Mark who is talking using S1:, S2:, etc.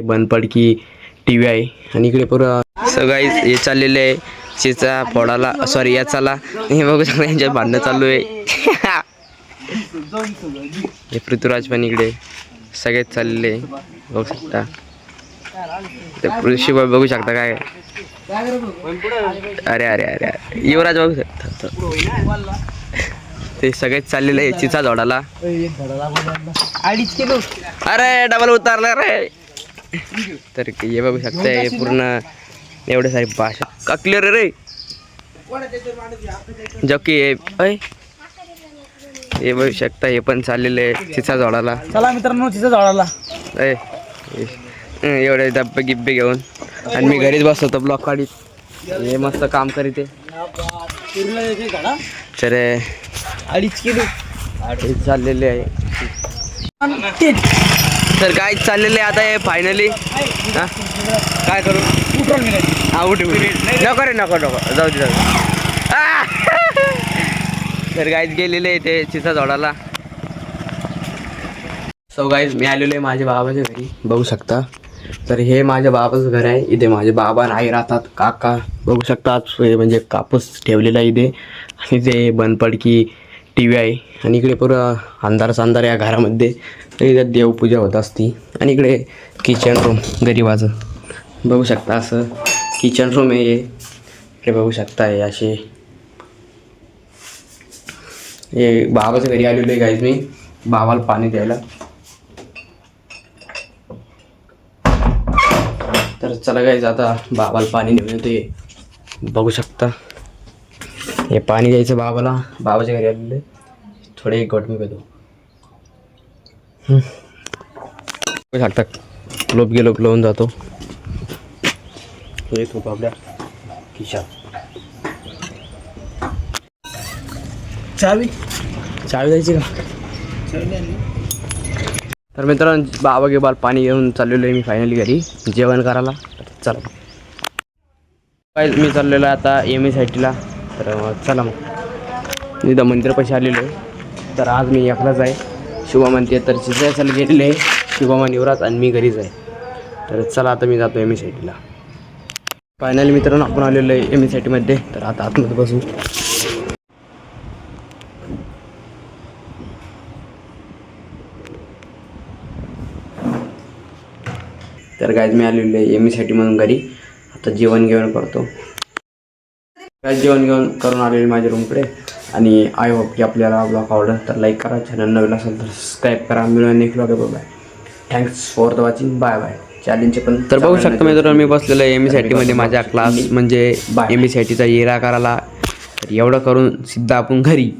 S1: बनपडकी T V आहे आणि इकडे पुरं सगळं हे चाललेलं आहे चिचा फोडाला सॉरी याचाला हे बघू शकता यांच्यात भांडणं चालू आहे. हे पृथ्वीराज पण इकडे सगळेच चाललेले बघू शकता. ते ऋषी बघू शकता काय अरे अरे अरे युवराज बघू शकता ते सगळेच चाललेले आहे चिचा झाडाला. अरे डबल उतारला रे. तर हे बघू शकता हे पूर्ण एवढे सारी भाषा का क्लिअर रे जबकि हे बघू शकता हे पण चाललेलं आहे चिचा झाडाला.
S2: चला मित्रांनो चिचा झाडाला
S1: एवढे डब्बे गिब्बे घेऊन आणि मी घरीच बसतो ब्लॉक काढीत हे मस्त काम करीत तर
S2: 2.5 किलो
S1: चाललेले आहे. तर काय चाललेले आता हे फायनली काय करू हा उठ नको रे नको जाऊ दे तर गाईज गेलेले आहे ते चिचा झाडाला. सो गाईज मी आलेलो आहे माझ्या बाबाच्या घरी बघू शकता. तर हे माझ्या बाबाचं घर आहे. इथे माझे बाबा आई राहतात काका बघू शकता. आज म्हणजे कापूस ठेवलेला इथे आणि ते बनपडकी टी व्ही आहे आणि इकडे पुरं अंधार या घरामध्ये इथे देवपूजा होत असती. आणि इकडे किचन रूम गरीबाचं बघू शकता असं किचन रूम आहे हे बघू शकता. हे असे हे बाबाच्या घरी आलेलो आहे गाईज मी बाबाला पाणी द्यायला. तर चला गाईज आता बाबाला पाणी देऊन येते बघू शकता. हे पाणी द्यायचं बाबाला बाबाच्या घरी आलेले थोडे एक घोट मी पेतो बघू शकता. लोप लावून जातो येतो आपल्या खिशात.
S2: चावी
S1: द्यायची का. तर मित्रांनो बाबा पाणी घेऊन चाललेलो आहे मी फायनली घरी जेवण करायला. चला मी चाललेलो आहे आता MSITला. तर चला मग इथं मंदिरापाशी आलेलो आहे. तर आज मी एकलाच आहे शुभम म्हणते तर चित्राला गेलेले आहे शुभम आणि युवराज आणि मी घरीच आहे. तर चला आता मी जातो MSITला. फायनली मित्रांनो आपण आलेलो आहे MSITमध्ये. तर आता आतमध्ये बसू. तर गाईज मी आलेलो आहे MSIT म्हणून घरी. आता जेवण करतो. जेवण करून आलेले माझ्या रूमकडे आणि आय होप की आपल्याला ब्लॉग आवडला तर लाईक करा. चॅनल नवीन असेल तर सबस्क्राईब करा. मिळून next blog bye. Thanks for the watching. Bye bye. चॅलेंजचे पण तर बघू शकता मित्रांनो मी बसलेलो आहे MSITमध्ये माझ्या क्लास म्हणजे MSITचा येरा करायला. तर एवढं करून सिद्धा आपण घरी